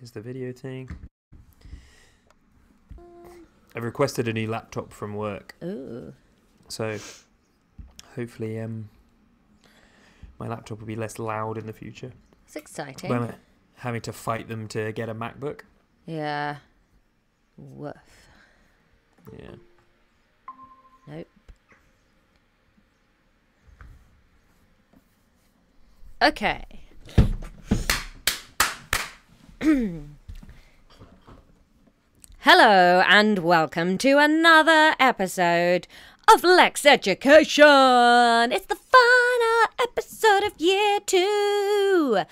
Is the video thing. I've requested a new laptop from work. Ooh. So hopefully my laptop will be less loud in the future. It's exciting. When I'm having to fight them to get a MacBook. Yeah. Woof. Yeah. Nope. Okay. Hello and welcome to another episode of Lexx Education. It's the final episode of year 2.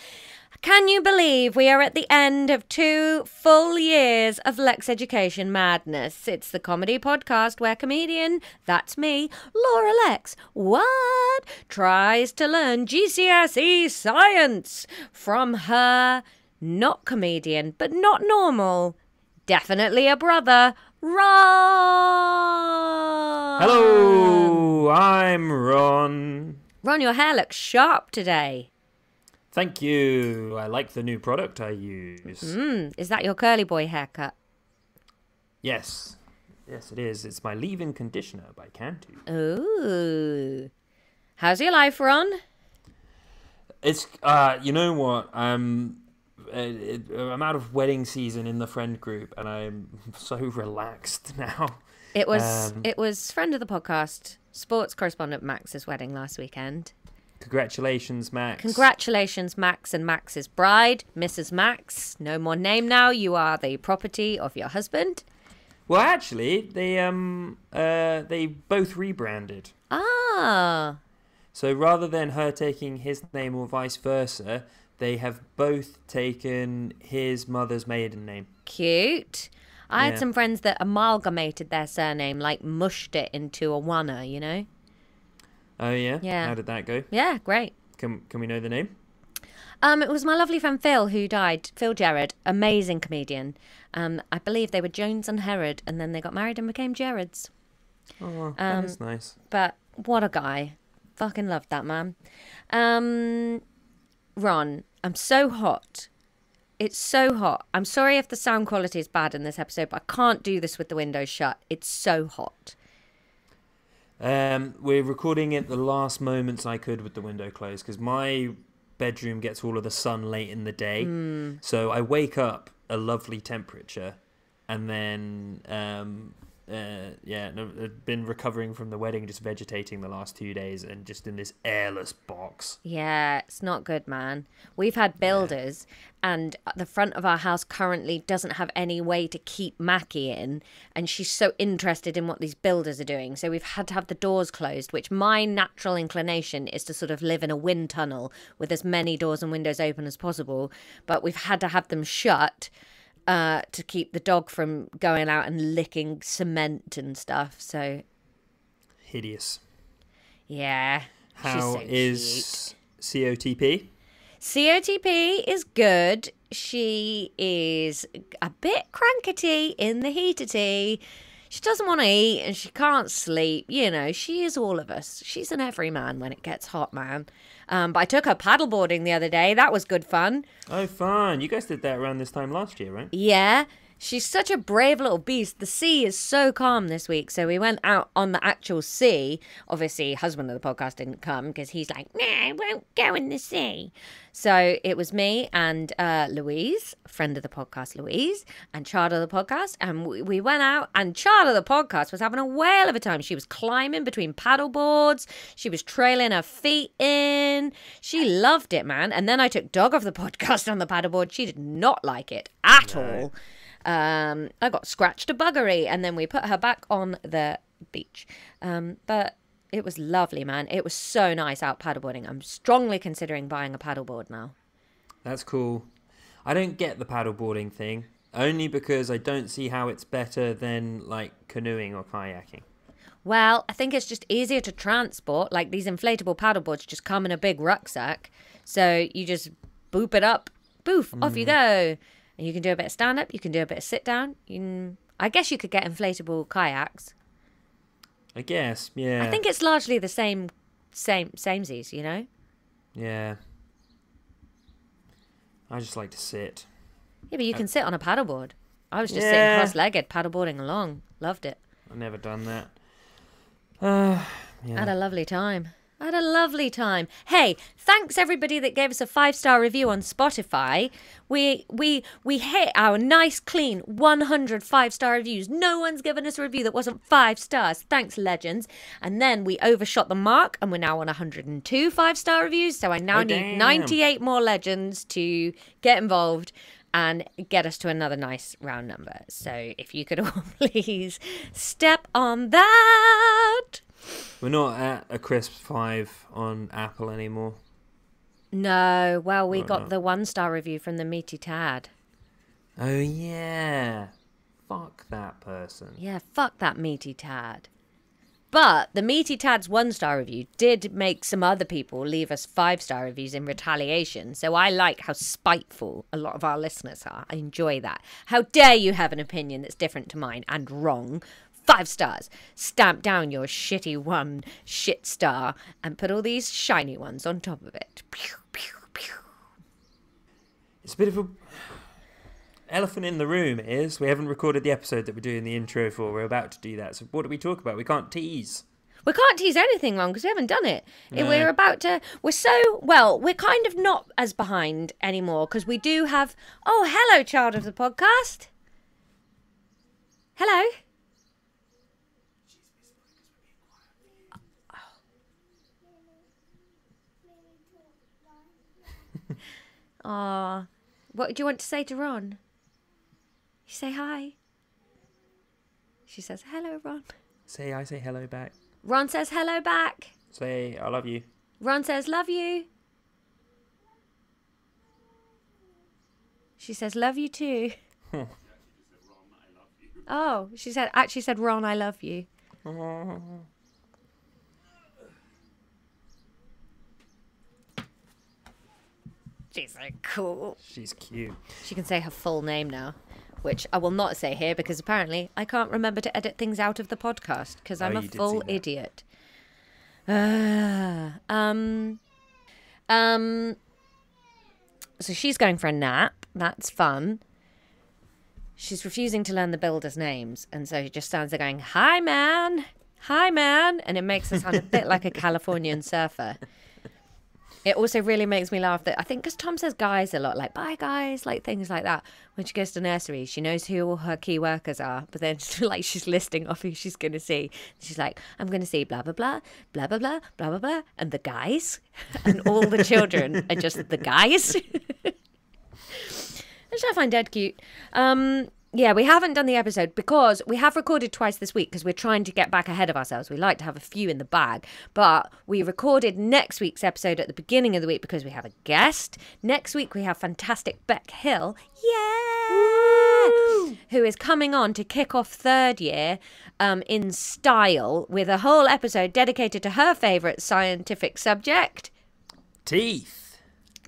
Can you believe we are at the end of 2 full years of Lexx Education madness? It's the comedy podcast where comedian, that's me, Laura Lexx, tries to learn GCSE science from her not comedian, but not normal, definitely a brother, Ron. Hello, I'm Ron. Ron, your hair looks sharp today. Thank you. I like the new product I use. Is that your curly boy haircut? Yes. Yes, it is. It's my leave-in conditioner by Cantu. Ooh. How's your life, Ron? It's, you know what? I'm out of wedding season in the friend group, and I'm so relaxed now. It was friend of the podcast, sports correspondent Max's wedding last weekend. Congratulations, Max. Congratulations, Max and Max's bride, Mrs. Max. No more name now. You are the property of your husband. Well, actually, they both rebranded. Ah. So rather than her taking his name or vice versa, they have both taken his mother's maiden name. Cute. I had some friends that amalgamated their surname, like mushed it into a wanna, you know? Oh, yeah? Yeah. How did that go? Yeah, great. Can we know the name? It was my lovely friend Phil who died. Phil Gerard, amazing comedian. I believe they were Jones and Herod, and then they got married and became Gerards. Oh, that is nice. But what a guy. Fucking loved that man. Ron, I'm so hot. It's so hot. I'm sorry if the sound quality is bad in this episode, but I can't do this with the windows shut. It's so hot. We're recording it the last moments I could with the window closed because my bedroom gets all of the sun late in the day. So I wake up a lovely temperature and then, I've been recovering from the wedding, just vegetating the last 2 days and just in this airless box. Yeah, it's not good, man. We've had builders and the front of our house currently doesn't have any way to keep Mackie in, and she's so interested in what these builders are doing. So we've had to have the doors closed, which my natural inclination is to sort of live in a wind tunnel with as many doors and windows open as possible. But we've had to have them shut to keep the dog from going out and licking cement and stuff. So Hideous. yeah. How is COTP? COTP is good. She is a bit crankety in the heatity. She doesn't want to eat and she can't sleep. You know, she is all of us. She's an everyman when it gets hot, man. But I took her paddleboarding the other day. That was good fun. Oh, fun. You guys did that around this time last year, right? Yeah. She's such a brave little beast. The sea is so calm this week. So we went out on the actual sea. Obviously, husband of the podcast didn't come because he's like, nah, I won't go in the sea. So it was me and Louise, friend of the podcast, Louise, and Chard of the podcast. And we went out and Chard of the podcast was having a whale of a time. She was climbing between paddle boards. She was trailing her feet in. She loved it, man. And then I took Dog of the podcast on the paddleboard. She did not like it at all. I got scratched a buggery and then we put her back on the beach. But it was lovely, man. It was so nice out paddleboarding. I'm strongly considering buying a paddleboard now. That's cool. I don't get the paddleboarding thing, only because I don't see how it's better than like canoeing or kayaking. Well, I think it's just easier to transport. Like these inflatable paddleboards just come in a big rucksack. So you just boop it up, boof, off you go. And you can do a bit of stand-up, you can do a bit of sit-down. I guess you could get inflatable kayaks. I guess, yeah. I think it's largely the samesies, you know? Yeah. I just like to sit. Yeah, but you can sit on a paddleboard. I was just sitting cross-legged, paddleboarding along. Loved it. I've never done that. Had a lovely time. Hey, thanks everybody that gave us a 5-star review on Spotify. We hit our nice clean 100 5-star reviews. No one's given us a review that wasn't 5 stars. Thanks, legends. And then we overshot the mark and we're now on 102 5-star reviews. So I now need 98 more legends to get involved and get us to another nice round number. So if you could all please step on that. We're not at a crisp 5 on Apple anymore. No, well, we got the 1-star review from the Meaty Tad. Oh, yeah. Fuck that person. Yeah, fuck that Meaty Tad. But the Meaty Tad's 1-star review did make some other people leave us 5-star reviews in retaliation. So I like how spiteful a lot of our listeners are. I enjoy that. How dare you have an opinion that's different to mine and wrong? 5 stars. Stamp down your shitty 1 shit star and put all these shiny ones on top of it. Pew, pew, pew. It's a bit of a elephant in the room. It is. We haven't recorded the episode that we're doing the intro for. We're about to do that. So what do we talk about? We can't tease. We can't tease anything wrong because we haven't done it. No. We're kind of not as behind anymore because we do have... Oh, hello, child of the podcast. Hello. Aw, what do you want to say to Ron? You say hi. She says, hello, Ron. I say hello back. Ron says hello back. Say, I love you. Ron says, love you. She says, love you too. Oh, she actually said, Ron, I love you. She's so cool. She's cute. She can say her full name now, which I will not say here because apparently I can't remember to edit things out of the podcast because I'm a full idiot. So she's going for a nap. That's fun. She's refusing to learn the builders' names, and so she just stands there going, "Hi, man. Hi, man," and it makes her sound a bit like a Californian surfer. It also really makes me laugh that I think because Tom says guys a lot, like bye guys, like things like that. When she goes to nursery, she knows who all her key workers are, but then like she's listing off who she's going to see. She's like, I'm going to see blah, blah, blah, blah, blah, blah, blah, blah, blah, and the guys. And all the children are just the guys. Which I find dead cute. Yeah, we haven't done the episode because we have recorded twice this week because we're trying to get back ahead of ourselves. We like to have a few in the bag. But we recorded next week's episode at the beginning of the week because we have a guest. Next week we have fantastic Beck Hill. Yeah! Who is coming on to kick off third year in style with a whole episode dedicated to her favourite scientific subject. Teeth.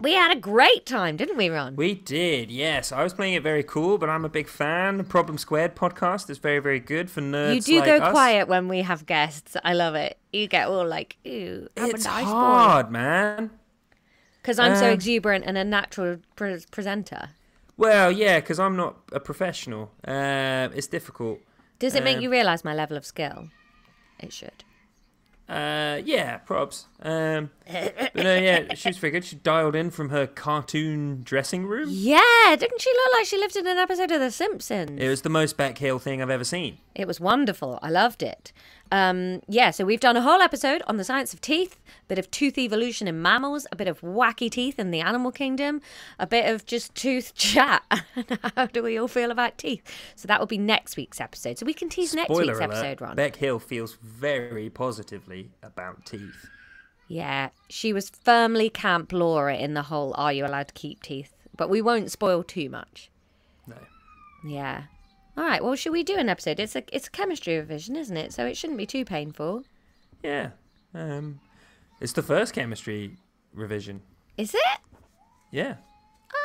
We had a great time, didn't we, Ron? We did, yes. I was playing it very cool, but I'm a big fan. The Problem Squared podcast is very, very good for nerds. You do like go us. quiet when we have guests. I love it. You get all like, ooh, I'm it's a nice hard, boy. man. Because I'm so exuberant and a natural presenter. Well, yeah, because I'm not a professional. It's difficult. Does it make you realise my level of skill? It should. Yeah, probs. But no, yeah, she was very good. She dialed in from her cartoon dressing room. Yeah, didn't she look like she lived in an episode of The Simpsons? It was the most Beck Hill thing I've ever seen. It was wonderful. I loved it. Yeah, so we've done a whole episode on the science of teeth, a bit of tooth evolution in mammals, a bit of wacky teeth in the animal kingdom, a bit of just tooth chat. How do we all feel about teeth? So that will be next week's episode. So we can tease next week's episode, Ron. Beck Hill feels very positively about teeth. Yeah, she was firmly Camp Laura in the whole are you allowed to keep teeth? But we won't spoil too much. No. Yeah. All right, well, should we do an episode? It's a chemistry revision, isn't it? So it shouldn't be too painful. Yeah. It's the first chemistry revision. Is it? Yeah.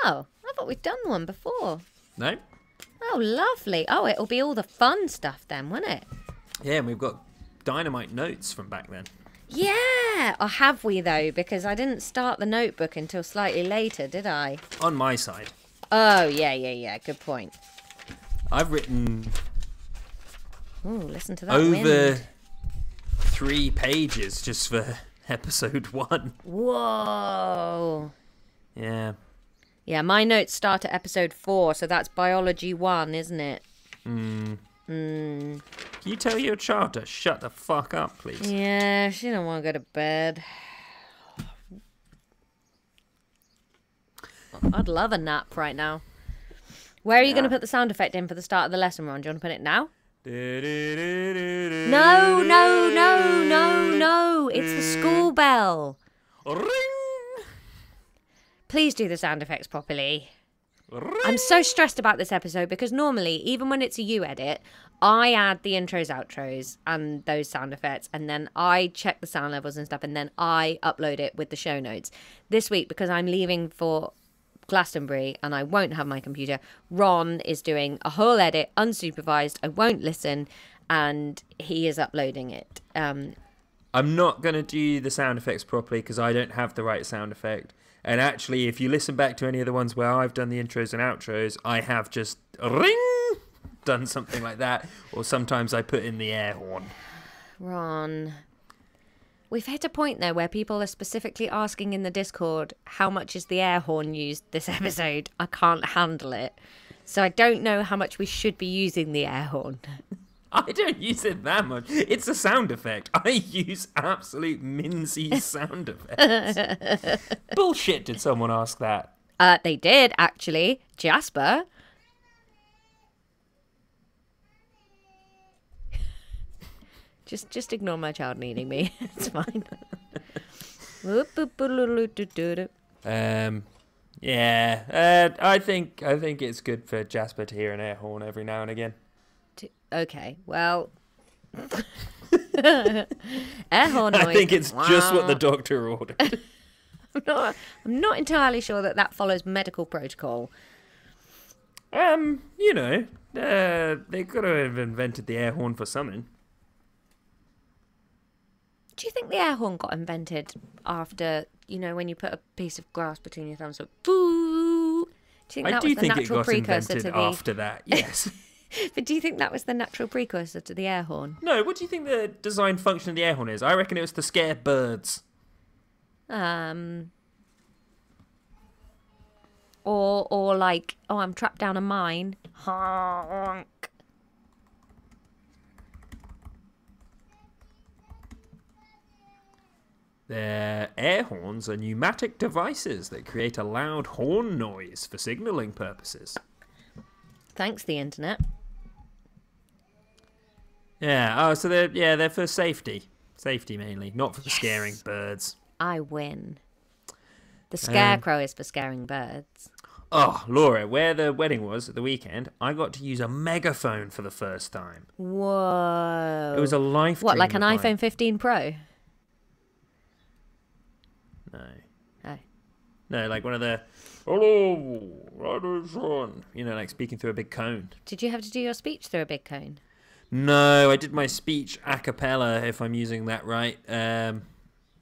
Oh, I thought we'd done one before. No? Oh, lovely. Oh, it'll be all the fun stuff then, won't it? Yeah, and we've got dynamite notes from back then. Yeah. Or have we, though? Because I didn't start the notebook until slightly later, did I? On my side. Oh, yeah. Good point. I've written Ooh, listen to that over wind. 3 pages just for episode 1. Whoa. Yeah. Yeah, my notes start at episode 4, so that's biology 1, isn't it? Can you tell your child to shut the fuck up, please? Yeah, she don't want to go to bed. I'd love a nap right now. Where are you going to put the sound effect in for the start of the lesson, Ron? Do you want to put it now? No. It's the school bell. Ring! Please do the sound effects properly. Ring! I'm so stressed about this episode because normally, even when it's a you edit, I add the intros, outros, and those sound effects, and then I check the sound levels and stuff, and then I upload it with the show notes. This week, because I'm leaving for Glastonbury and I won't have my computer, Ron is doing a whole edit unsupervised. I won't listen, and he is uploading it. I'm not going to do the sound effects properly because I don't have the right sound effect. And actually, if you listen back to any of the ones where I've done the intros and outros, I have just ring done something like that. Or sometimes I put in the air horn. Ron, we've hit a point there where people are specifically asking in the Discord, how much is the air horn used this episode? I can't handle it. So I don't know how much we should be using the air horn. I don't use it that much. It's a sound effect. I use absolute mincy sound effects. Bullshit, did someone ask that? They did, actually. Jasper. Just ignore my child needing me. It's fine. Yeah. I think it's good for Jasper to hear an air horn every now and again. Okay, well, air horn noise. I think it's just what the doctor ordered. I'm not entirely sure that follows medical protocol. They could have invented the air horn for something. Do you think the air horn got invented after, when you put a piece of grass between your thumbs, so boo? Do you think that was the natural precursor to the... after that, yes. But do you think that was the natural precursor to the air horn? No, what do you think the design function of the air horn is? I reckon it was to scare birds. Or like, I'm trapped down a mine. Honk. Their air horns are pneumatic devices that create a loud horn noise for signalling purposes. Thanks, the internet. Yeah. Oh, so they're for safety. Safety mainly, not for scaring birds. I win. The scarecrow is for scaring birds. Oh, Laura, where the wedding was at the weekend, I got to use a megaphone for the first time. Whoa. It was a life dream. What, like an iPhone 15 Pro? No. Oh. No, like one of the, hello, riders on. Like speaking through a big cone. Did you have to do your speech through a big cone? No, I did my speech a cappella, if I'm using that right.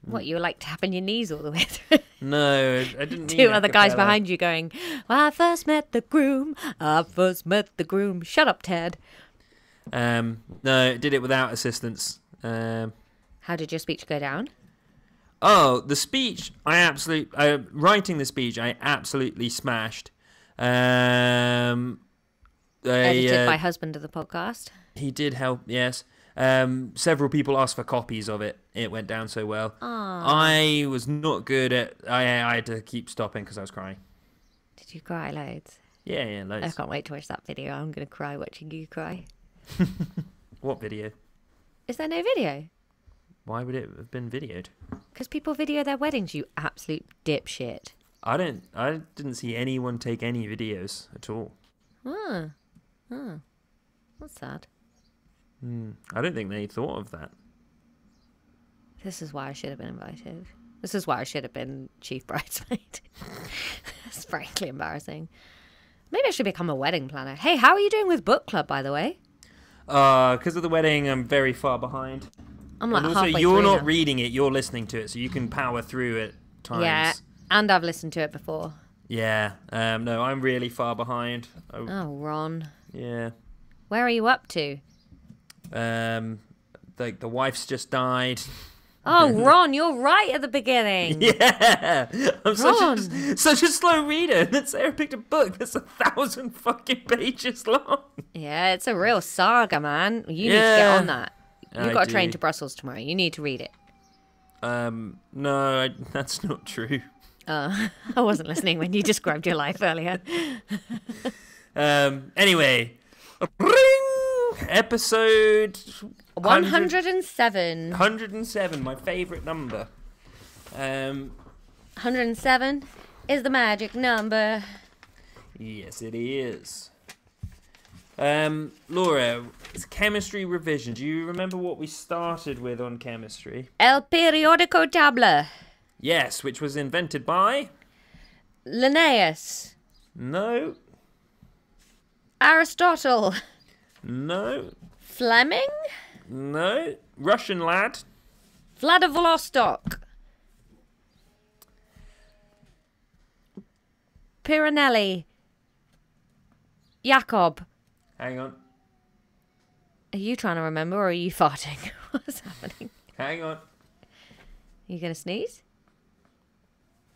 What, you were like tapping your knees all the way through? No, I didn't need Two other guys behind you going, I first met the groom. Shut up, Ted. No, I did it without assistance. How did your speech go down? Oh, the speech, writing the speech, I absolutely smashed. Edited by husband of the podcast. He did help, yes. Several people asked for copies of it. It went down so well. Aww. I was not good at... I had to keep stopping because I was crying. Did you cry loads? Yeah, loads. I can't wait to watch that video. I'm going to cry watching you cry. What video? Is there no video? Why would it have been videoed? Because people video their weddings, you absolute dipshit. I didn't see anyone take any videos at all. Oh. That's sad. I don't think they thought of that. This is why I should have been invited. This is why I should have been chief bridesmaid. That's frankly embarrassing. Maybe I should become a wedding planner. Hey, how are you doing with book club, by the way? Because of the wedding, I'm very far behind. I'm like and also, halfway you're through not now. reading it, you're listening to it, so you can power through it times. Yeah, and I've listened to it before. Yeah. No, I'm really far behind. Oh, Ron. Yeah. Where are you up to? The wife's just died. Oh, Ron, you're right at the beginning. Yeah. I'm Ron. such a slow reader. And then Sarah picked a book that's 1,000 fucking pages long. Yeah, it's a real saga, man. You need to Yeah. get on that. You've I got a do. train to Brussels tomorrow. You need to read it. No, that's not true. I wasn't listening when you described your life earlier. Anyway, ring! Episode 107. 107, my favourite number. 107 is the magic number. Yes, it is. Laura, it's chemistry revision. Do you remember what we started with on chemistry? El periodico tabla. Yes, which was invented by... Linnaeus. No. Aristotle. No. Fleming. No. Russian lad. Vladivostok. Piranelli. Jacob. Hang on. Are you trying to remember or are you farting? What's happening? Hang on. Are you going to sneeze?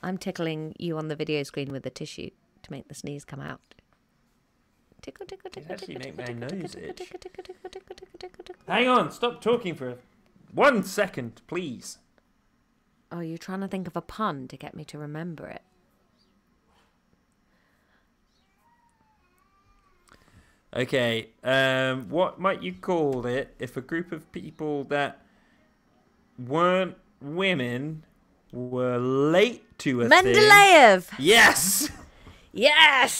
I'm tickling you on the video screen with the tissue to make the sneeze come out. Tickle, tickle, tickle, actually tickle, make tickle, my tickle, nose tickle, itch. tickle, tickle, tickle, tickle, tickle, tickle, tickle. Hang on. Stop talking for 1 second, please. Oh, you're trying to think of a pun to get me to remember it. Okay. What might you call it if a group of people that weren't women were late to a thing? Mendeleev! Yes! Yes!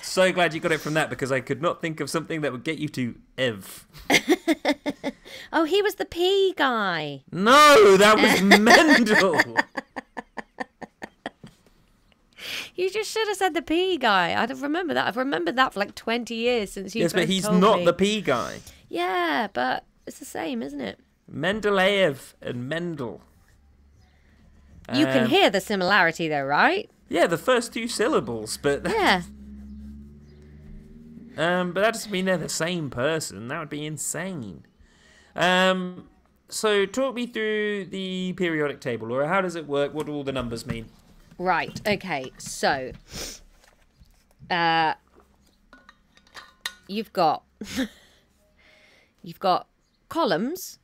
So glad you got it from that because I could not think of something that would get you to Ev. Oh, he was the pea guy. No, that was Mendel. You just should have said the pea guy. I don't remember that. I've remembered that for like 20 years since you Yes, but first he's told not me. the pea guy. Yeah, but it's the same, isn't it? Mendeleev and Mendel. You can hear the similarity though, right? Yeah, the first 2 syllables, but Yeah. but that doesn't mean they're the same person. That would be insane. So talk me through the periodic table, Laura. How does it work? What do all the numbers mean? Right, okay, so you've got columns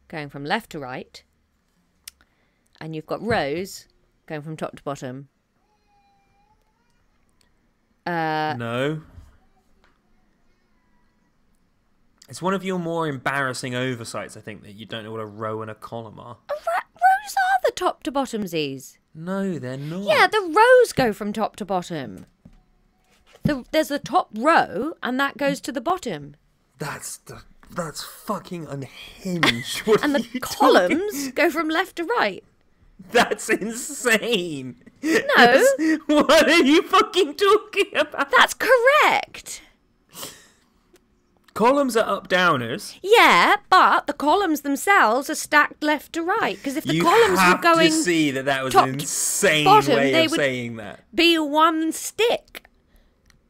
going from left to right, and you've got rows going from top to bottom. No. It's one of your more embarrassing oversights, I think, that you don't know what a row and a column are. Rows are the top to bottomsies. No, they're not. Yeah, the rows go from top to bottom. There's the top row, and that goes to the bottom. That's fucking unhinged. What And are the you columns go from left to right. That's insane. No. What are you fucking talking about? That's correct. Columns are up-downers. Yeah, but the columns themselves are stacked left to right. Because if the You columns have were going to see that was top an to insane bottom, way they of would saying that. be one stick.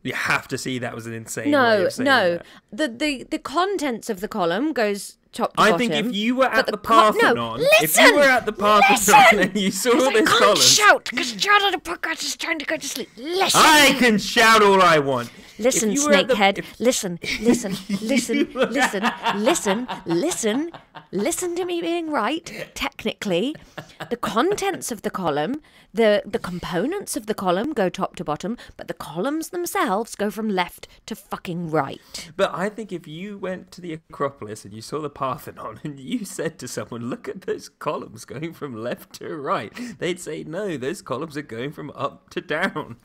You have to see that was an insane way of saying that. The contents of the column goes top to I bottom. think if you were at but the no, Parthenon, listen, if you were at the Parthenon and you saw I this can't column, shout because Charlotte the podcast is trying to go to sleep. Listen. I can shout all I want. Listen, If you were at the- snakehead. if- Listen to me being right. Technically, the contents of the column, the components of the column go top to bottom, but the columns themselves go from left to fucking right. But I think if you went to the Acropolis and you saw the Parthenon and you said to someone, look at those columns going from left to right, they'd say, no, those columns are going from up to down.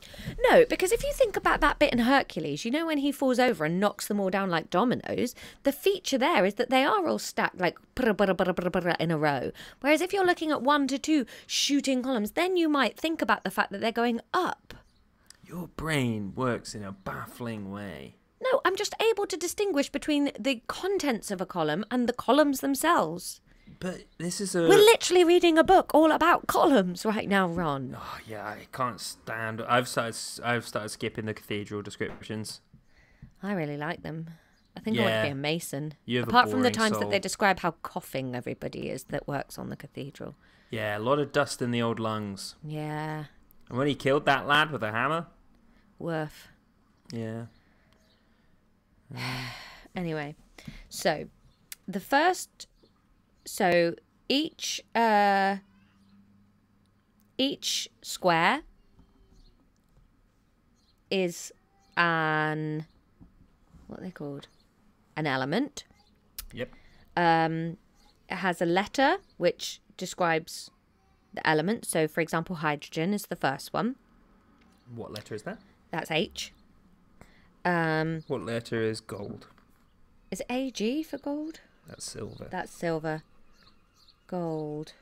No, because if you think about that bit in Hercules, you know when he falls over and knocks them all down like dominoes, the feature there is that they are all stacked like in a row. Whereas if you're looking at 1 to 2 shooting columns, then you might think about the fact that they're going up. Your brain works in a baffling way. No, I'm just able to distinguish between the contents of a column and the columns themselves. But this is a... We're literally reading a book all about columns right now, Ron. Oh, yeah, I can't stand... I've started skipping the cathedral descriptions. I really like them. I think I want to be a mason. You have Apart a from the boring times soul. that they describe how coughing everybody is that works on the cathedral. Yeah, a lot of dust in the old lungs. Yeah. And when he killed that lad with a hammer... Worth. Yeah. Anyway, so the first... So each square is an... What are they called? An element. Yep. It has a letter which describes the element. So, for example, hydrogen is the first one. What letter is that? That's H. What letter is gold? Is it AG for gold? That's silver. That's silver. Gold.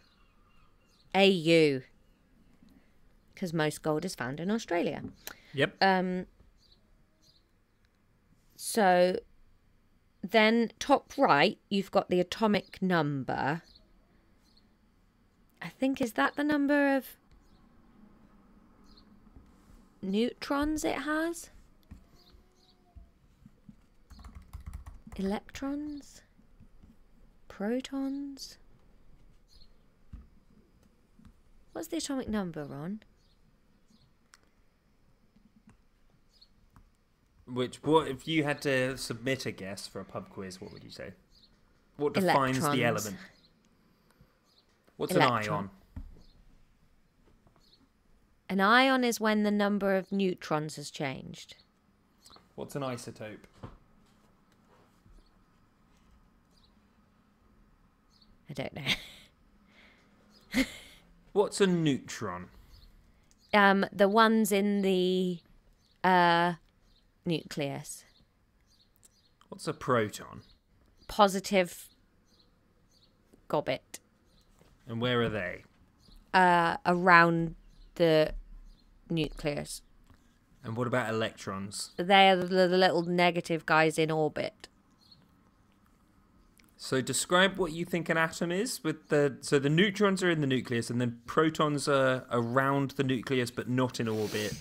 AU. Because most gold is found in Australia. Yep. So then top right, you've got the atomic number. I think, is that the number of neutrons it has? Electrons? Protons? What's the atomic number, Ron? What if you had to submit a guess for a pub quiz? What would you say? What defines the Electrons. element? What's Electron. an ion? An ion is when the number of neutrons has changed. What's an isotope? I don't know. What's a neutron? The ones in the nucleus. What's a proton? Positive gobbet. And where are they? Around the nucleus. And what about electrons? They are the little negative guys in orbit. So describe what you think an atom is. So the neutrons are in the nucleus, and then protons are around the nucleus but not in orbit.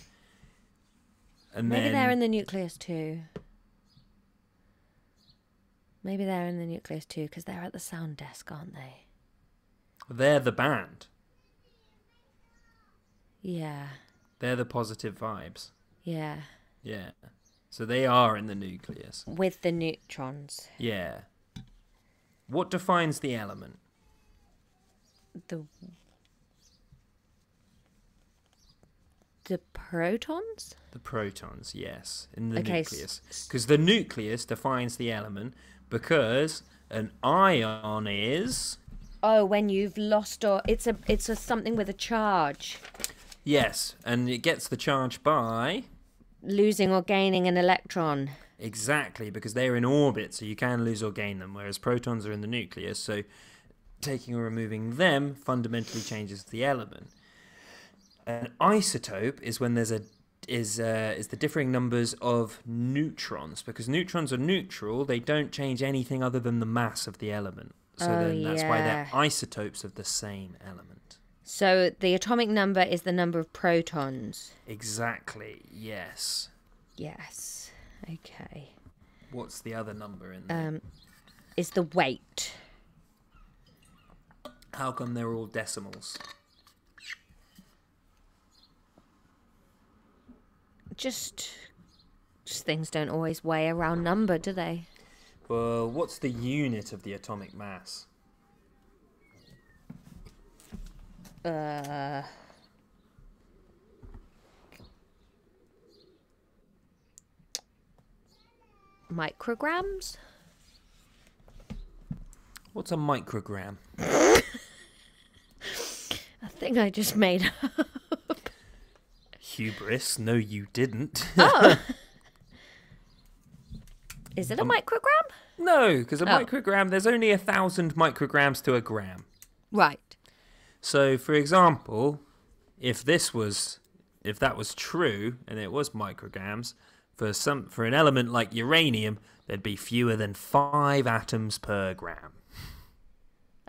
And Maybe then they're in the nucleus too. Maybe they're in the nucleus too, because they're at the sound desk, aren't they? they're the band. Yeah. They're the positive vibes. Yeah. Yeah. So they are in the nucleus. With the neutrons. Yeah. What defines the element? The protons? The protons, yes, in the Okay, nucleus. Because the nucleus defines the element, because an ion is... Oh, when you've lost or it's a something with a charge. Yes, and it gets the charge by... Losing or gaining an electron. Exactly, because they're in orbit, so you can lose or gain them, whereas protons are in the nucleus, so taking or removing them fundamentally changes the element. An isotope is when there's is the differing numbers of neutrons, because neutrons are neutral, they don't change anything other than the mass of the element. So then that's why they're isotopes of the same element. So the atomic number is the number of protons. Exactly, yes. Yes. Okay. What's the other number in there? Is the weight. How come they're all decimals? Just things don't always weigh a round number, do they? Well, what's the unit of the atomic mass? Micrograms? What's a microgram? A thing I just made up. Hubris, no you didn't. Oh. Is it a microgram? No, because a microgram, there's only 1,000 micrograms to a gram. Right. So, for example, if that was true, and it was micrograms, for an element like uranium, there'd be fewer than 5 atoms per gram.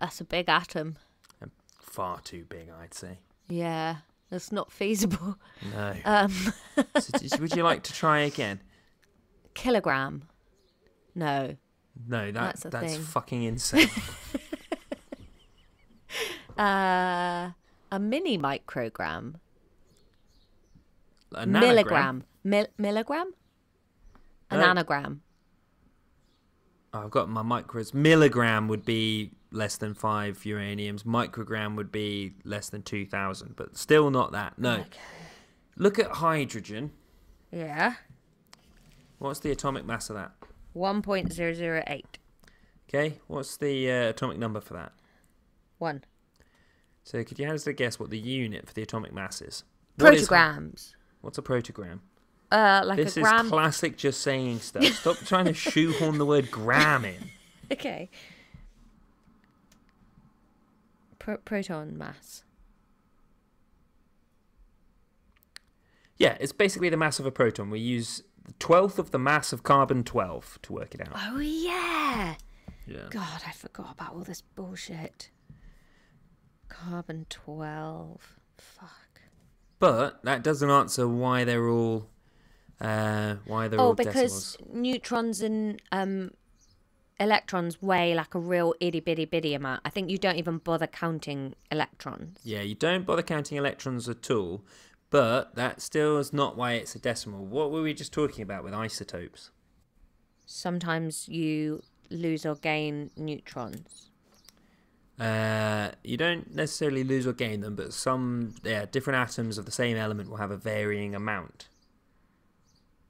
That's a big atom. Far too big, I'd say. Yeah, that's not feasible. No. Would you like to try again? Kilogram. No. No, that's thing. fucking insane. A mini microgram. A Milligram. Milligram? A No. nanogram. Oh, I've got my micros. Milligram would be less than 5 uraniums. Microgram would be less than 2,000, but still not that. No. Okay. Look at hydrogen. Yeah. What's the atomic mass of that? 1.008. Okay. What's the atomic number for that? 1. So could you hazard a guess what the unit for the atomic mass is? Protograms. What's a protogram? Like This a gram. is classic just saying stuff. Stop trying to shoehorn the word gram in. Okay. Proton mass. Yeah, it's basically the mass of a proton. We use the 12th of the mass of carbon-12 to work it out. Oh, yeah. Yeah. God, I forgot about all this bullshit. Carbon-12. Fuck. But that doesn't answer why they're all all because decimals. neutrons and electrons weigh like a real itty-bitty amount. I think you don't even bother counting electrons. Yeah, you don't bother counting electrons at all, but that still is not why it's a decimal. What were we just talking about with isotopes? Sometimes you lose or gain neutrons. You don't necessarily lose or gain them, but different atoms of the same element will have a varying amount.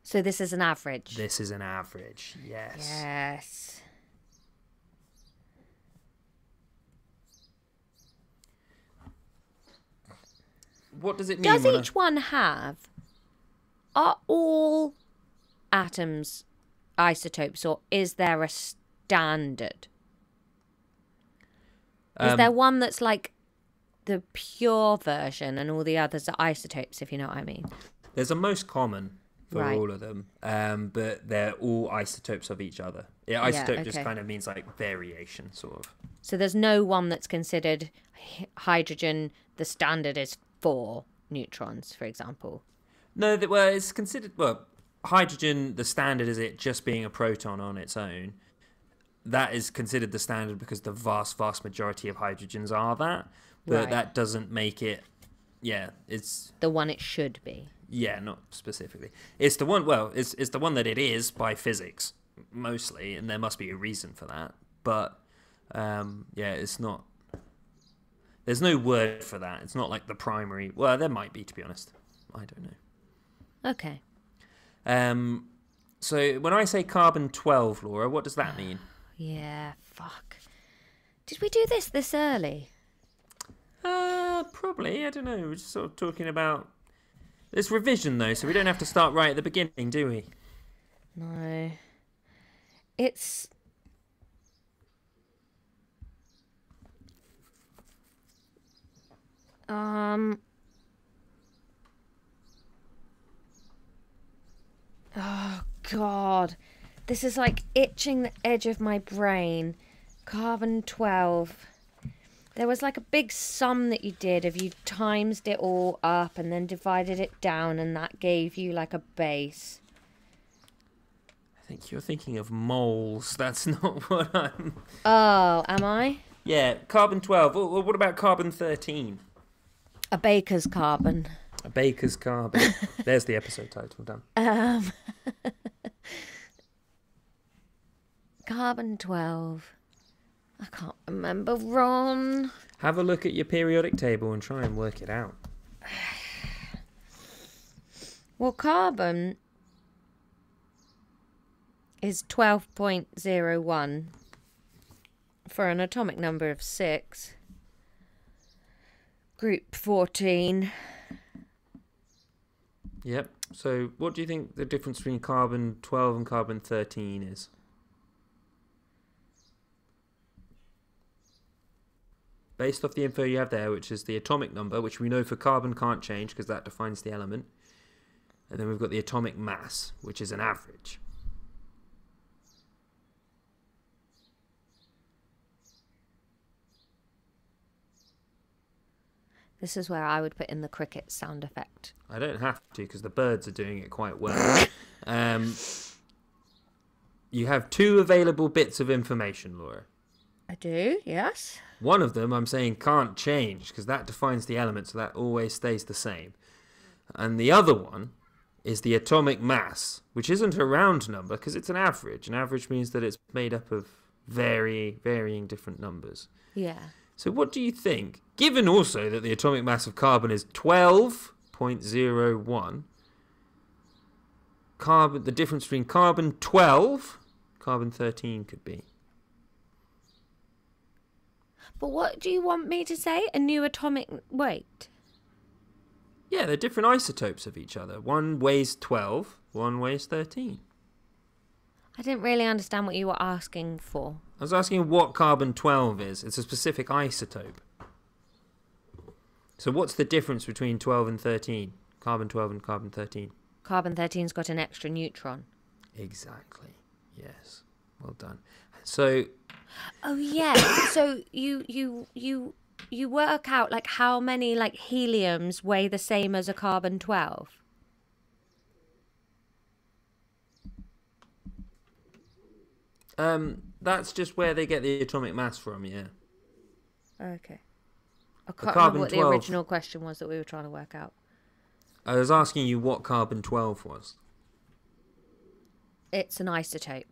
So this is an average? This is an average, yes. Yes. What does it mean? Does each one have... Are all atoms isotopes, or is there a standard? Is there one that's like the pure version and all the others are isotopes, if you know what I mean? There's a most common for Right. all of them, but they're all isotopes of each other. Yeah, isotope just kind of means like variation, sort of. So there's no one that's considered hydrogen, the standard is 4 neutrons, for example. No, it's considered, hydrogen, the standard is it just being a proton on its own. That is considered the standard because the vast, vast majority of hydrogens are that. But that doesn't make it, it's... The one it should be. Yeah, not specifically. It's the one, it's the one that it is by physics, mostly, and there must be a reason for that. But, it's not... There's no word for that. It's not like the primary... Well, there might be, to be honest. I don't know. Okay. So when I say carbon-12, Laura, what does that mean? Yeah, fuck. Did we do this early? Probably. I don't know. We're just sort of talking about... It's revision, though, so we don't have to start right at the beginning, do we? No. It's... Oh, God. This is like itching the edge of my brain. Carbon-12. There was like a big sum that you did if you times it all up and then divided it down, and that gave you like a base. I think you're thinking of moles. That's not what I'm... Oh, am I? Yeah, carbon-12. Well, what about carbon-13? A baker's carbon. A baker's carbon. There's the episode title done. Carbon-12. I can't remember, Ron. Have a look at your periodic table and try and work it out. Well, carbon is 12.01 for an atomic number of 6. Group 14. Yep. So what do you think the difference between carbon-12 and carbon-13 is? Based off the info you have there, which is the atomic number, which we know for carbon can't change because that defines the element. And then we've got the atomic mass, which is an average. This is where I would put in the cricket sound effect. I don't have to because the birds are doing it quite well. You have 2 available bits of information, Laura. I do, yes. One of them I'm saying can't change because that defines the element, so that always stays the same. And the other one is the atomic mass, which isn't a round number because it's an average. An average means that it's made up of varying different numbers. Yeah. So what do you think? Given also that the atomic mass of carbon is 12.01, the difference between carbon 12, carbon 13 could be. But what do you want me to say? A new atomic weight? Yeah, they're different isotopes of each other. One weighs 12, one weighs 13. I didn't really understand what you were asking for. I was asking what carbon 12 is. It's a specific isotope. So what's the difference between 12 and 13? Carbon 12 and carbon 13? Carbon 13's got an extra neutron. Exactly. Yes. Well done. So... Oh, yeah. So you work out, like, how many, like, heliums weigh the same as a carbon 12? That's just where they get the atomic mass from, yeah. Okay. I can't carbon remember what 12 the original question was that we were trying to work out. I was asking you what carbon 12 was. It's an isotope.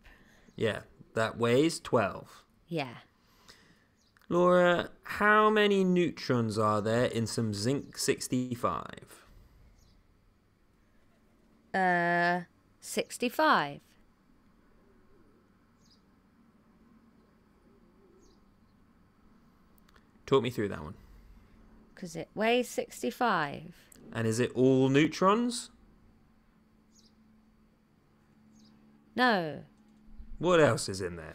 Yeah, that weighs 12. Yeah. Laura, how many neutrons are there in some zinc 65? 65. Talk me through that one. Because it weighs 65. And is it all neutrons? No. What else is in there?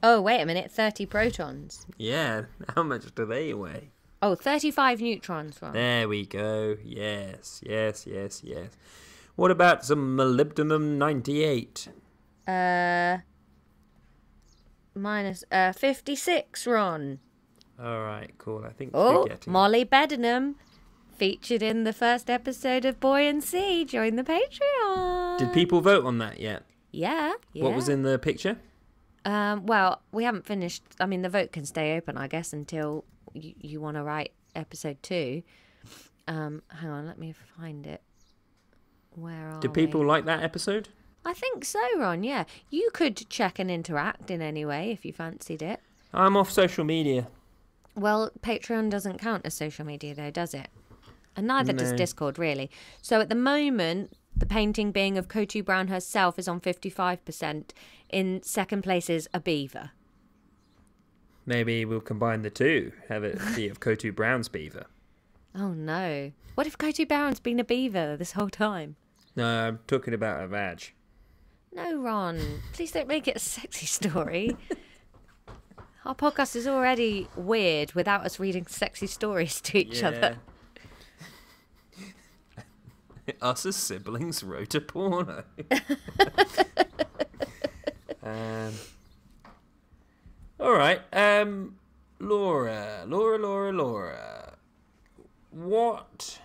Oh, wait a minute. 30 protons. Yeah, how much do they weigh? Oh, 35 neutrons, Ron. There we go. Yes. What about some molybdenum 98? Minus 56, Ron. All right, cool. I think Oh, we're getting Molly Bedenham. Featured in the first episode of Boy and Sea. Join the Patreon. Did people vote on that yet? Yeah. What was in the picture? Well, we haven't finished. I mean, the vote can stay open, I guess, until you want to write episode 2. Hang on, let me find it. Where are Did people like that episode? I think so, Ron, yeah. You could check and interact in any way if you fancied it. I'm off social media. Well, Patreon doesn't count as social media, though, does it? And neither does No. Discord, really. So at the moment, the painting being of Kotu Brown herself is on 55%. In second place is a beaver. Maybe we'll combine the two. Have it be of Kotu Brown's beaver. Oh, no. What if Kotu Brown's been a beaver this whole time? No, I'm talking about a badge. No, Ron. Please don't make it a sexy story. Our podcast is already weird without us reading sexy stories to each other. Us as siblings wrote a porno. All right. Laura. What?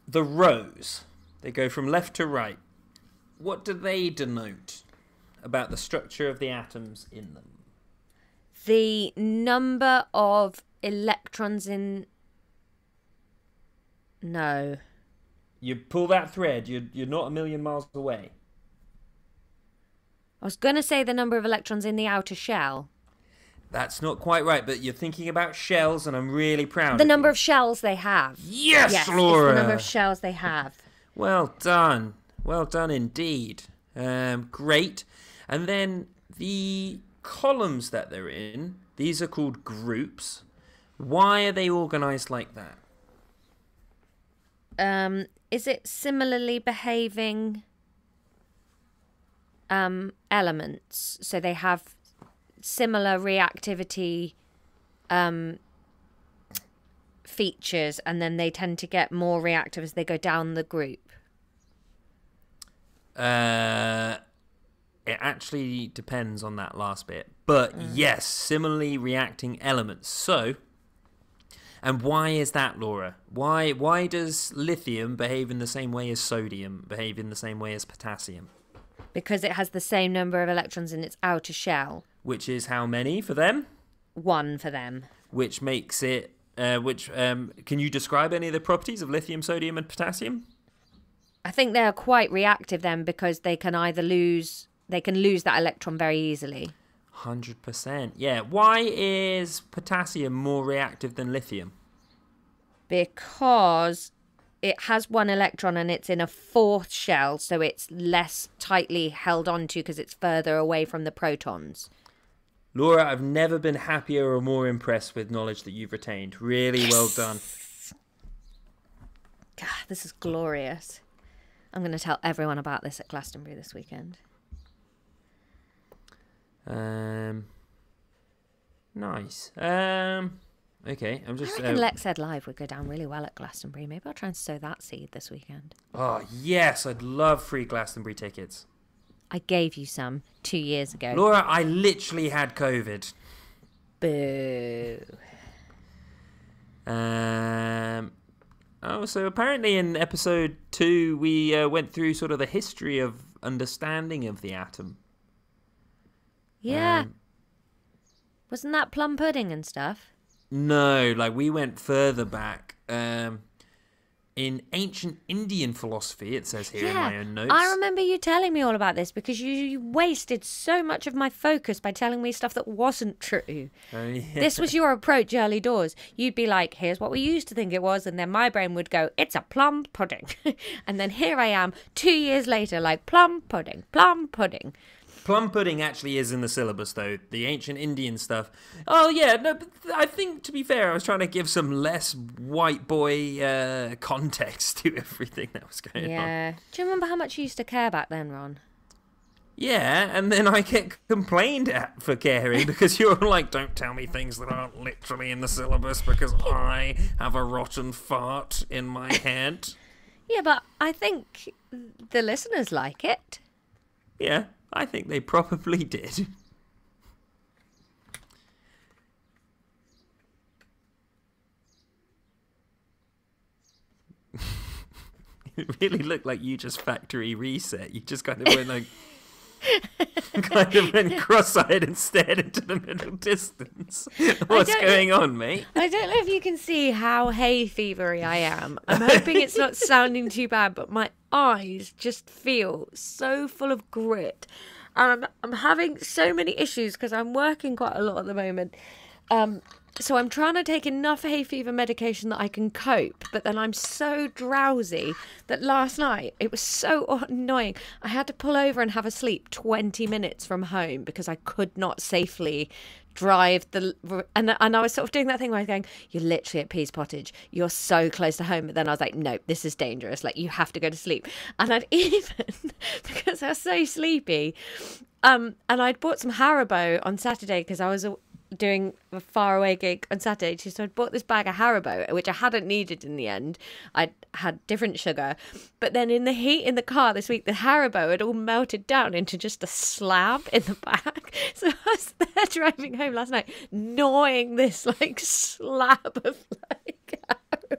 The rows. They go from left to right. What do they denote about the structure of the atoms in them? The number of electrons in... No. You pull that thread, you're not a million miles away. I was going to say the number of electrons in the outer shell. That's not quite right, but you're thinking about shells, and I'm really proud The of number you. of shells they have. Yes, Laura! Laura! It's the number of shells they have. Well done. Well done indeed. Great. And then the columns that they're in, these are called groups. Why are they organised like that? Is it similarly behaving elements? So they have similar reactivity features, and then they tend to get more reactive as they go down the group. It actually depends on that last bit. But yes, similarly reacting elements. So, and why is that, Laura? Why does lithium behave in the same way as sodium, behave in the same way as potassium? Because it has the same number of electrons in its outer shell. Which is how many for them? 1 for them. Which makes it... can you describe any of the properties of lithium, sodium and potassium? I think they are quite reactive then, because they can either lose that electron very easily. 100%. Yeah. Why is potassium more reactive than lithium? Because it has 1 electron and it's in a 4th shell, so it's less tightly held onto because it's further away from the protons. Laura, I've never been happier or more impressed with knowledge that you've retained. Really well done. God, this is glorious. I'm going to tell everyone about this at Glastonbury this weekend. Nice. Okay, I'm just... I reckon Lexx Ed Live would go down really well at Glastonbury. Maybe I'll try and sow that seed this weekend. Oh, yes, I'd love free Glastonbury tickets. I gave you some 2 years ago. Laura, I literally had COVID. Boo. So apparently in episode 2, we went through sort of the history of understanding of the atom. Yeah. Wasn't that plum pudding and stuff? No, like we went further back. In ancient Indian philosophy, it says here in my own notes. I remember you telling me all about this because you wasted so much of my focus by telling me stuff that wasn't true. Oh, yeah. This was your approach early doors. You'd be like, here's what we used to think it was, and then my brain would go, it's a plum pudding. And then here I am 2 years later, like, plum pudding, plum pudding. Plum pudding actually is in the syllabus, though. The ancient Indian stuff. Oh, yeah. No, but I think, to be fair, I was trying to give some less white boy context to everything that was going on. Yeah. Do you remember how much you used to care back then, Ron? Yeah, and then I get complained at for caring because you're like, don't tell me things that aren't literally in the syllabus because I have a rotten fart in my head. Yeah, but I think the listeners like it. Yeah. I think they probably did. It really looked like you just factory reset. You just kind of went like... kind of went cross-eyed and stared into the middle distance. What's going on, mate? I don't know if you can see how hay fevery I am. I'm hoping it's not sounding too bad, but my eyes just feel so full of grit. And I'm having so many issues because I'm working quite a lot at the moment. So I'm trying to take enough hay fever medication that I can cope, but then I'm so drowsy that last night it was so annoying. I had to pull over and have a sleep 20 minutes from home because I could not safely drive and I was sort of doing that thing where I was going, you're literally at Pease Pottage, you're so close to home, but then I was like, no, this is dangerous, like you have to go to sleep. And I'd even because I was so sleepy, and I'd bought some Haribo on Saturday because I was doing a faraway gig on Saturday, so I bought this bag of Haribo, which I hadn't needed in the end. I'd had different sugar, but then in the heat in the car this week, the Haribo had all melted down into just a slab in the back. So I was there driving home last night, gnawing this like slab of like Haribo.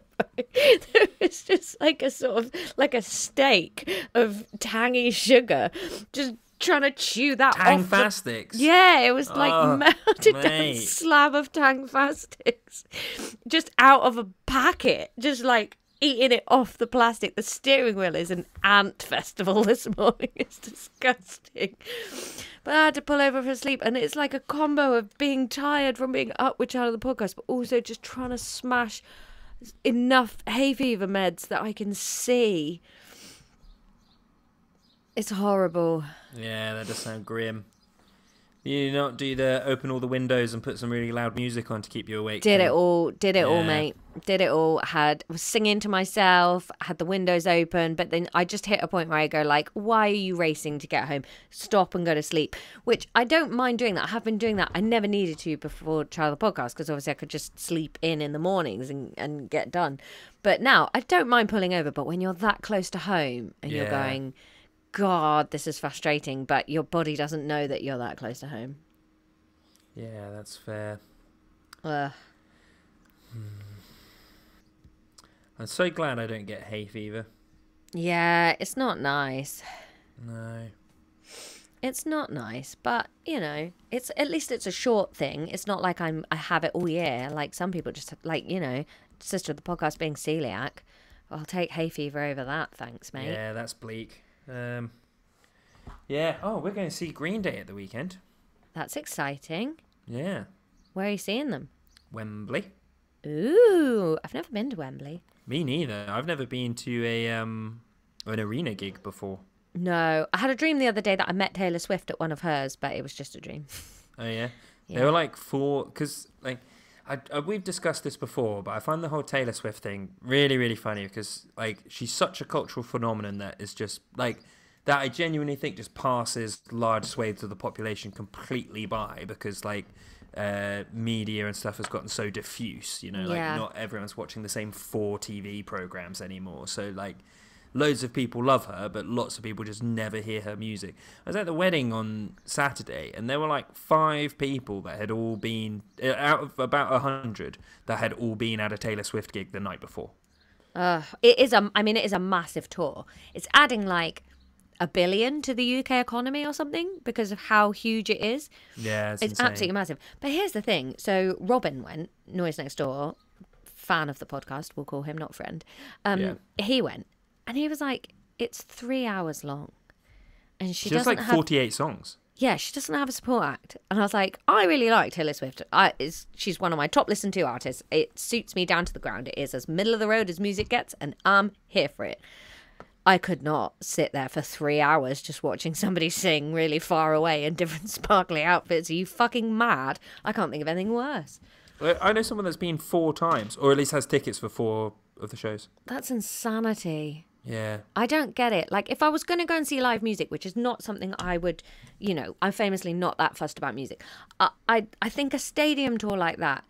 There was just like a sort of like a steak of tangy sugar, just trying to chew that Tang off. Fastics. Yeah, it was like melted down slab of Tang Fastics just out of a packet, just like eating it off the plastic. The steering wheel is an ant festival this morning. It's disgusting. But I had to pull over for sleep, and it's like a combo of being tired from being up with Child of the Podcast, but also just trying to smash enough hay fever meds that I can see. It's horrible. Yeah, that does sound grim. You not do the open all the windows and put some really loud music on to keep you awake? Did it all, mate. Did it all. Was singing to myself, had the windows open, but then I just hit a point where I go like, why are you racing to get home? Stop and go to sleep. Which I don't mind doing that. I have been doing that. I never needed to before Child of the Podcast because obviously I could just sleep in the mornings and get done. But now I don't mind pulling over, but when you're that close to home and you're going, God, this is frustrating, but your body doesn't know that you're that close to home. Yeah, that's fair. Ugh. I'm so glad I don't get hay fever. Yeah, it's not nice. No. It's not nice, but it's at least it's a short thing. It's not like I have it all year. Like some people just sister of the podcast being celiac. I'll take hay fever over that, thanks, mate. Yeah, that's bleak. Yeah. Oh, we're going to see Green Day at the weekend. That's exciting. Yeah. Where are you seeing them? Wembley. Ooh, I've never been to Wembley. Me neither. I've never been to an arena gig before. No, I had a dream the other day that I met Taylor Swift at one of hers, but it was just a dream. Oh yeah, Yeah. They were like four because like we've discussed this before, but I find the whole Taylor Swift thing really really funny because like she's such a cultural phenomenon that is just like that I genuinely think just passes large swathes of the population completely by because like media and stuff has gotten so diffuse, like not everyone's watching the same 4 TV programs anymore, so like loads of people love her, but lots of people just never hear her music. I was at the wedding on Saturday, and there were like 5 people that had all been, out of about 100, that had all been at a Taylor Swift gig the night before. It is a massive tour. It's adding like $1 billion to the UK economy or something because of how huge it is. Yeah, it's insane. Absolutely massive. But here's the thing. So Robin went, Noise Next Door, fan of the podcast, we'll call him, not friend. He went. And he was like, it's 3 hours long. And she doesn't like 48 songs. Yeah, she doesn't have a support act. And I was like, I really like Taylor Swift. She's one of my top listened to artists. It suits me down to the ground. It is as middle of the road as music gets, and I'm here for it. I could not sit there for 3 hours just watching somebody sing really far away in different sparkly outfits. Are you fucking mad? I can't think of anything worse. I know someone that's been 4 times, or at least has tickets for 4 of the shows. That's insanity. Yeah. I don't get it. Like, if I was going to go and see live music, which is not something I would, I'm famously not that fussed about music. I think a stadium tour like that,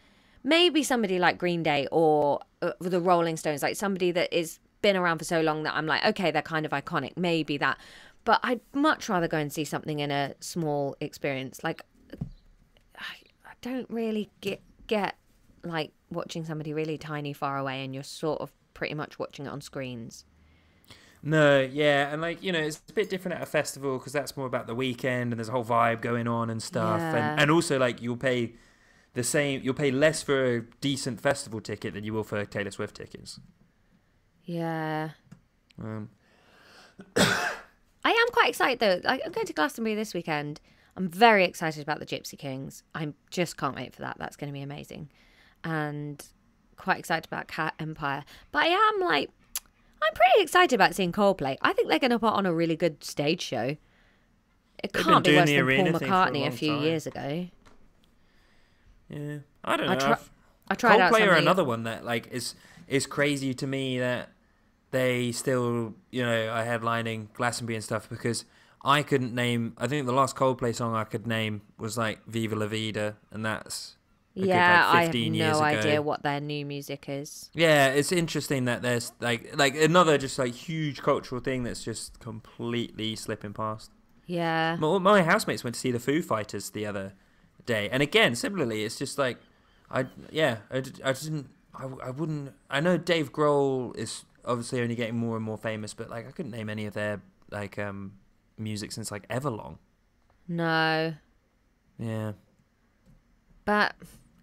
maybe somebody like Green Day or the Rolling Stones, like somebody that is been around for so long that I'm like, okay, they're kind of iconic, maybe that. But I'd much rather go and see something in a small experience. Like, I don't really get like watching somebody really tiny far away and you're sort of pretty much watching it on screens. No, yeah, and like, it's a bit different at a festival because that's more about the weekend and there's a whole vibe going on and stuff. Yeah. And also like you'll pay less for a decent festival ticket than you will for Taylor Swift tickets. Yeah. I am quite excited though. I'm going to Glastonbury this weekend. I'm very excited about the Gypsy Kings. I just can't wait for that. That's going to be amazing. And quite excited about Cat Empire. But I'm pretty excited about seeing Coldplay. I think they're going to put on a really good stage show. It can't be worse than Paul McCartney a few years ago. Yeah, I don't know. I tried out Coldplay something. are another one that like is crazy to me that they still are headlining Glastonbury and stuff because I couldn't name. I think the last Coldplay song I could name was like "Viva La Vida," and that's. Yeah, I have no idea what their new music is. Yeah, it's interesting that there's like another just like huge cultural thing that's just completely slipping past. Yeah. My housemates went to see the Foo Fighters the other day, and again, similarly, it's just like, I wouldn't. I know Dave Grohl is obviously only getting more and more famous, but like I couldn't name any of their like music since like Everlong. No. Yeah. But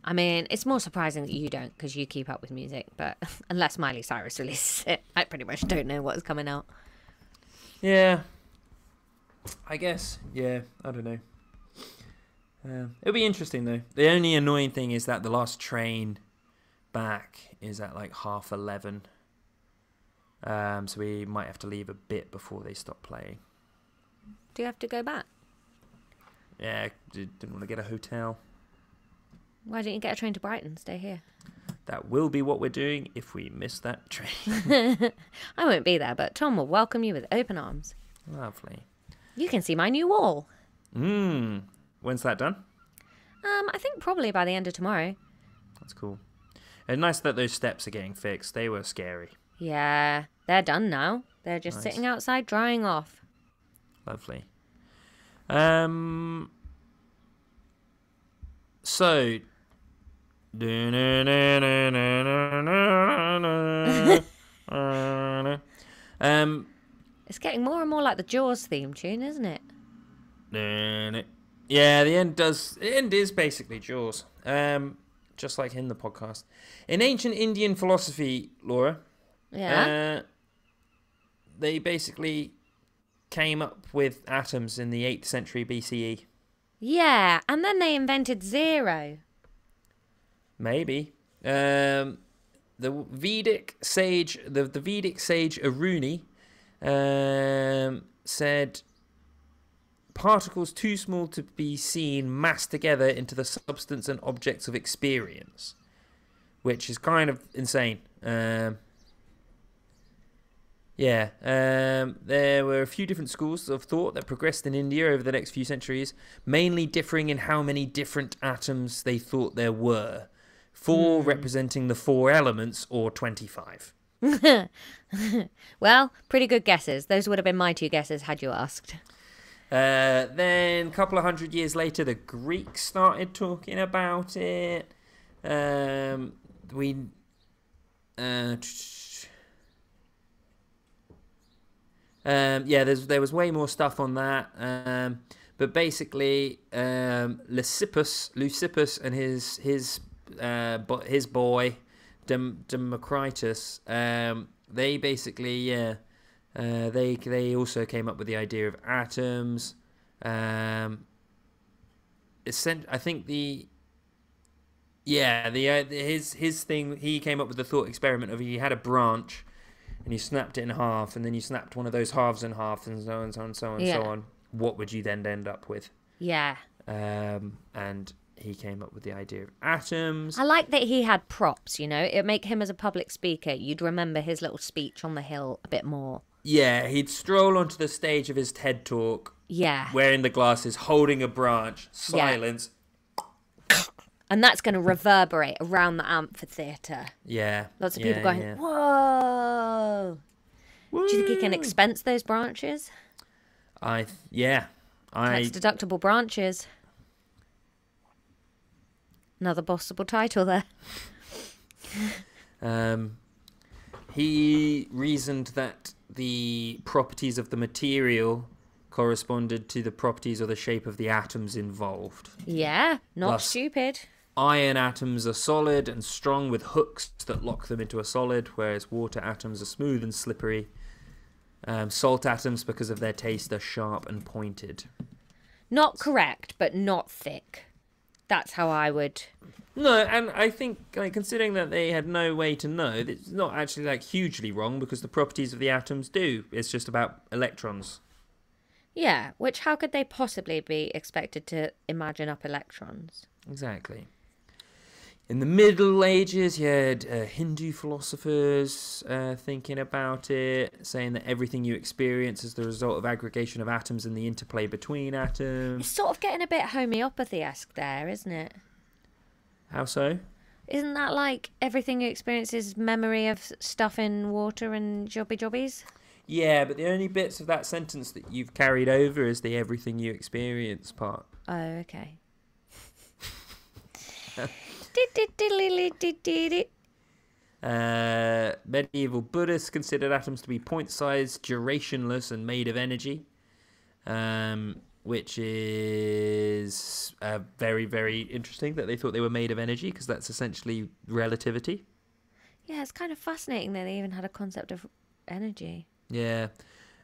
I mean, it's more surprising that you don't because you keep up with music. But unless Miley Cyrus releases it, I pretty much don't know what's coming out. Yeah. I guess. Yeah. I don't know. It'll be interesting though. The only annoying thing is that the last train back is at like 11:30. So we might have to leave a bit before they stop playing. Do you have to go back? Yeah. Didn't want to get a hotel. Why don't you get a train to Brighton? Stay here. That will be what we're doing if we miss that train. I won't be there, but Tom will welcome you with open arms. Lovely. You can see my new wall. When's that done? I think probably by the end of tomorrow. That's cool. And nice that those steps are getting fixed. They were scary. Yeah, they're done now. They're just sitting outside drying off. Lovely. So. It's getting more and more like the Jaws theme tune, isn't it? Yeah, the end is basically Jaws. Just like in the podcast. In ancient Indian philosophy, Laura, Yeah. They basically came up with atoms in the 8th century BCE. Yeah, and then they invented zero. Maybe. The Vedic sage Aruni said particles too small to be seen massed together into the substance and objects of experience, which is kind of insane. There were a few different schools of thought that progressed in India over the next few centuries, mainly differing in how many different atoms they thought there were. 4 representing the 4 elements, or 25. Well, pretty good guesses. Those would have been my 2 guesses had you asked. Then, a couple of hundred years later, the Greeks started talking about it. There was way more stuff on that. But basically, Leucippus and his boy Democritus, they basically they also came up with the idea of atoms. I think his thing, he came up with the thought experiment of he had a branch and you snapped it in half, and then you snapped one of those halves in half, and so on and so on and so on and so on. What would you then end up with? Yeah. And he came up with the idea of atoms. I like that he had props, you know. It'd make him as a public speaker. You'd remember his little speech on the hill a bit more. Yeah, he'd stroll onto the stage of his TED Talk. Yeah. Wearing the glasses, holding a branch, silence. Yeah. And that's going to reverberate around the amphitheatre. Yeah. Lots of people going, whoa. Woo. Do you think he can expense those branches? Tax deductible branches. Another possible title there. He reasoned that the properties of the material corresponded to the properties or the shape of the atoms involved. Yeah, not stupid. Iron atoms are solid and strong with hooks that lock them into a solid, whereas water atoms are smooth and slippery. Salt atoms, because of their taste, are sharp and pointed. Not correct, but not thick. That's how I would... No, and I think, considering that they had no way to know, it's not actually, hugely wrong, because the properties of the atoms do. It's just about electrons. Yeah, which how could they possibly be expected to imagine up electrons? Exactly. In the Middle Ages, you had Hindu philosophers thinking about it, saying that everything you experience is the result of aggregation of atoms and the interplay between atoms. It's sort of getting a bit homeopathy-esque there, isn't it? How so? Isn't that like everything you experience is memory of stuff in water and jobbies? Yeah, but the only bits of that sentence that you've carried over is the everything you experience part. Oh, okay. Medieval Buddhists considered atoms to be point-sized, durationless, and made of energy, which is very, very interesting that they thought they were made of energy, because that's essentially relativity. Yeah, it's kind of fascinating that they even had a concept of energy. Yeah.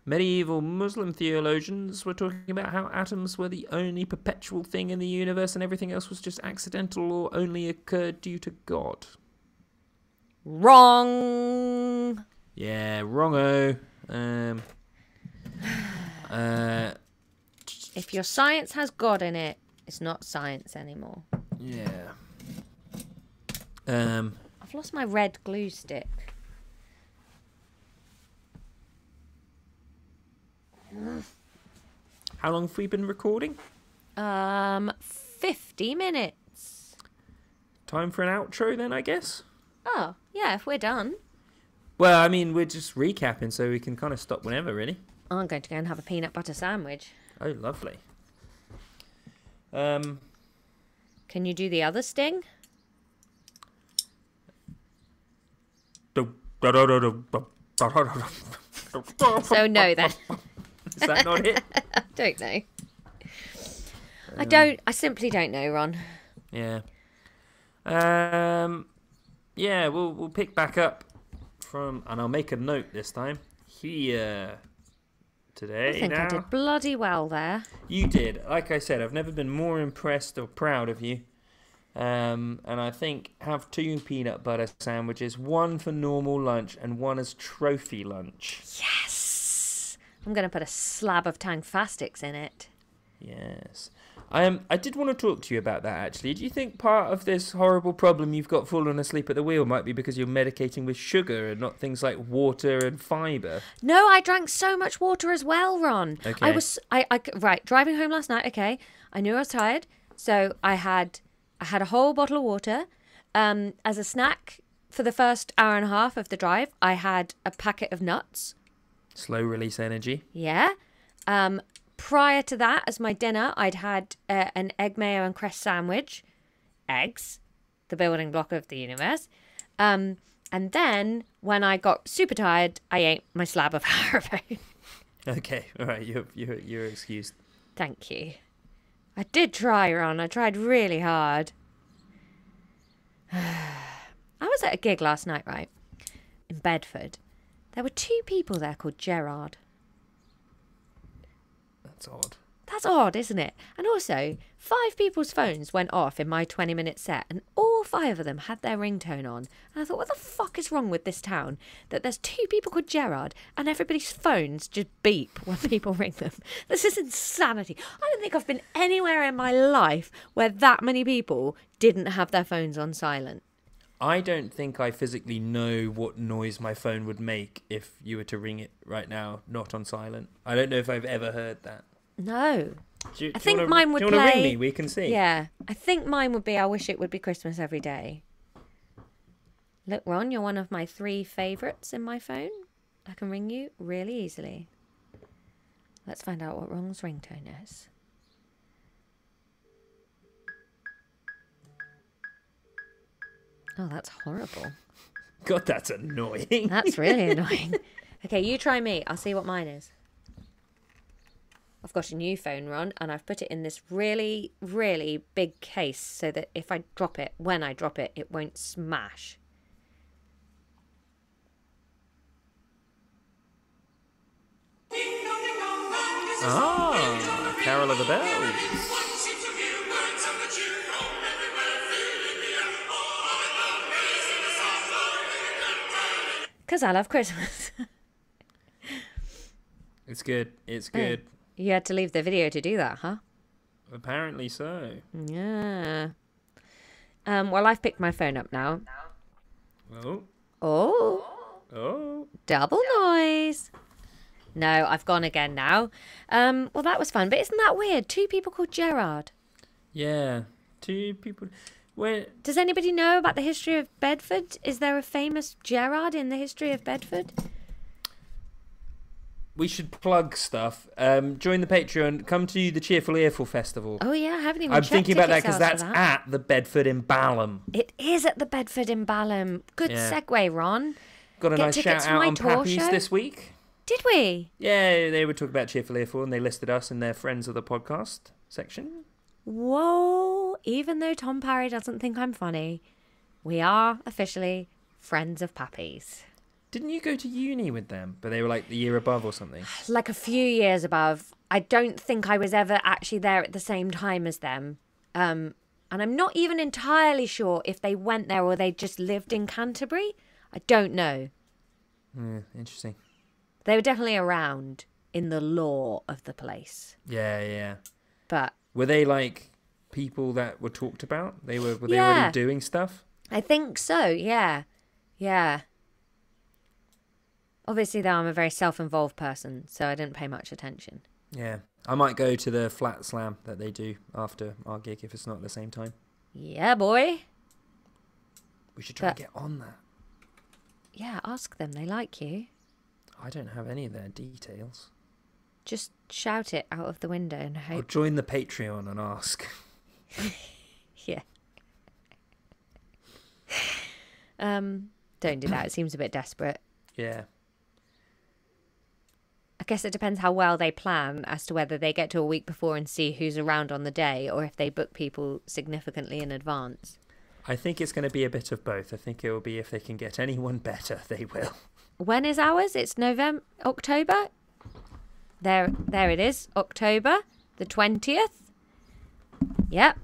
Medieval Muslim theologians were talking about how atoms were the only perpetual thing in the universe and everything else was just accidental or only occurred due to God. Wrong! Yeah, wrongo. If your science has God in it, it's not science anymore. Yeah. I've lost my red glue stick. How long have we been recording? 50 minutes. Time for an outro then, I guess? Oh, yeah, if we're done. Well, I mean, we're just recapping, so we can kind of stop whenever, really. I'm going to go and have a peanut butter sandwich. Oh, lovely. Can you do the other sting? So no, then. Is that not it? I don't know. I simply don't know, Ron. Yeah. Yeah, we'll pick back up from, and I'll make a note this time. Here. Today. I think I did bloody well there. You did. Like I said, I've never been more impressed or proud of you. And I think have 2 peanut butter sandwiches, 1 for normal lunch and 1 as trophy lunch. Yes! I'm going to put a slab of Tang Fastix in it. Yes. I did want to talk to you about that, actually. Do you think part of this horrible problem you've got falling asleep at the wheel might be because you're medicating with sugar and not things like water and fibre? No, I drank so much water as well, Ron. Okay. Right, driving home last night, okay. I knew I was tired, so I had a whole bottle of water. As a snack for the first hour and a half of the drive, I had a packet of nuts. Slow release energy. Yeah. Prior to that, as my dinner, I'd had an egg mayo and cress sandwich. Eggs, the building block of the universe. And then, when I got super tired, I ate my slab of Haribo. Okay, all right, you're excused. Thank you. I did try, Ron. I tried really hard. I was at a gig last night, right? In Bedford. There were 2 people there called Gerard. That's odd. That's odd, isn't it? And also, 5 people's phones went off in my 20-minute set, and all 5 of them had their ringtone on. And I thought, what the fuck is wrong with this town? That there's 2 people called Gerard, and everybody's phones just beep when people ring them. This is insanity. I don't think I've been anywhere in my life where that many people didn't have their phones on silent. I don't think I physically know what noise my phone would make if you were to ring it right now, not on silent. I don't know if I've ever heard that. No. Do you Mine would do you play. want to ring me? We can see. Yeah. I think mine would be I wish it would be Christmas every day. Look, Ron, you're one of my 3 favourites in my phone. I can ring you really easily. Let's find out what Ron's ringtone is. Oh, that's horrible. God, that's annoying. That's really annoying. Okay, you try me. I'll see what mine is. I've got a new phone, Ron, and I've put it in this really, really big case so that if I drop it, when I drop it, it won't smash. Ah, Carol of the Bells. Because I love Christmas. It's good. It's good. You had to leave the video to do that, huh? Apparently so. Yeah. Well, I've picked my phone up now. Oh. Oh. Oh. Double noise. No, I've gone again now. Well, that was fun. But isn't that weird? 2 people called Gerard. Yeah. 2 people. Where? Does anybody know about the history of Bedford? Is there a famous Gerard in the history of Bedford? We should plug stuff. Join the Patreon. Come to the Cheerful Earful Festival. Oh, yeah, I haven't even I'm checked thinking about that ticket because sales that's for that. at the Bedford in Balham. It is at the Bedford in Balham. Good segue, Ron. Got a Get nice tickets shout for out my on tour Pappies show? this week. Did we? Yeah, they were talking about Cheerful Earful and they listed us in their Friends of the Podcast section. Whoa. Even though Tom Parry doesn't think I'm funny, we are officially friends of Pappies. Didn't you go to uni with them? But they were like the year above or something. Like a few years above. I don't think I was ever actually there at the same time as them. And I'm not even entirely sure if they went there or they just lived in Canterbury. I don't know. Yeah, interesting. They were definitely around in the lore of the place. Yeah, yeah. But were they like people that were talked about? Were they Yeah. already doing stuff? I think so, yeah. Yeah. Obviously, though, I'm a very self-involved person, so I didn't pay much attention. Yeah. I might go to the flat slam that they do after our gig if it's not at the same time. Yeah, boy. We should try and get on that. Yeah, ask them. They like you. I don't have any of their details. Just shout it out of the window and I'll hope. join the Patreon and ask. Yeah. Don't do that. It seems a bit desperate. Yeah. I guess it depends how well they plan as to whether they get to a week before and see who's around on the day, or if they book people significantly in advance. I think it's going to be a bit of both. I think it will be if they can get anyone better, they will. When is ours? It's October. There it is. October the 20th. Yep.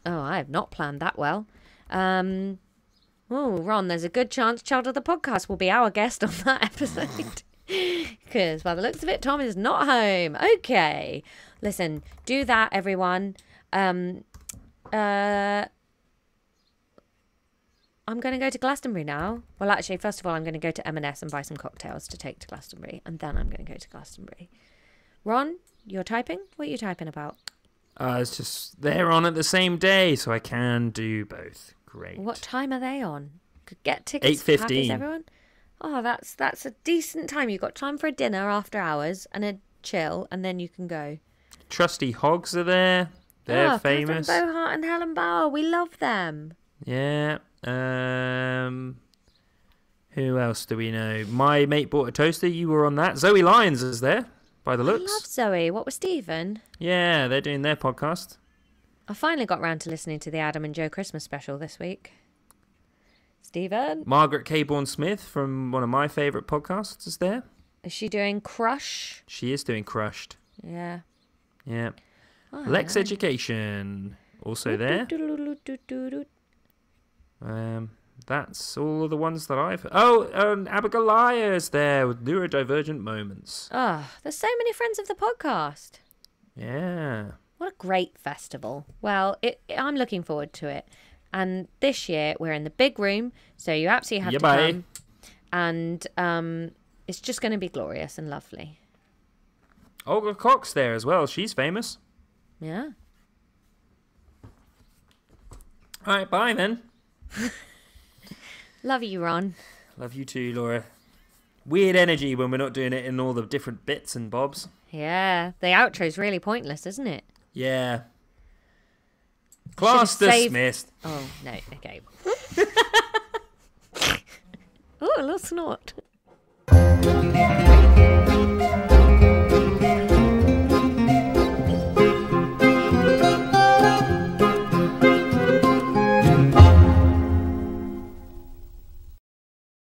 Oh, I have not planned that well. Oh, Ron, there's a good chance Child of the Podcast will be our guest on that episode. Because by the looks of it, Tom is not home. Okay. Listen, do that, everyone. I'm going to go to Glastonbury now. Well, actually, first of all, I'm going to go to M&S and buy some cocktails to take to Glastonbury. And then I'm going to go to Glastonbury. Ron, you're typing? What are you typing about? It's just they're on at the same day, so I can do both. Great. What time are they on? Could get tickets. 8:15. Everyone. Oh, that's a decent time. You've got time for a dinner after hours and a chill, and then you can go. Trusty Hogs are there. They're famous. Catherine Bohart and Helen Bauer. We love them. Yeah. Who else do we know? My Mate Bought a Toaster. You were on that. Zoe Lyons is there, by the looks. I love Zoe. What was Stephen? Yeah, they're doing their podcast. I finally got round to listening to the Adam and Joe Christmas special this week. Stephen? Margaret Caborn-Smith from one of my favourite podcasts is there. Is she doing Crush? She is doing Crushed. Yeah. Yeah. Oh, Lexx Education also there. That's all of the ones that I've... Oh, Abigail Lyre's there with Neurodivergent Moments. Oh, there's so many friends of the podcast. Yeah. What a great festival. Well, I'm looking forward to it. And this year, we're in the big room, so you absolutely have to come. And it's just going to be glorious and lovely. Olga Cox there as well. She's famous. Yeah. All right, bye then. Love you, Ron. Love you too, Laura. Weird energy when we're not doing it in all the different bits and bobs. Yeah, the outro's really pointless, isn't it? Yeah. Class dismissed. Oh, no, okay. Oh, a little snort.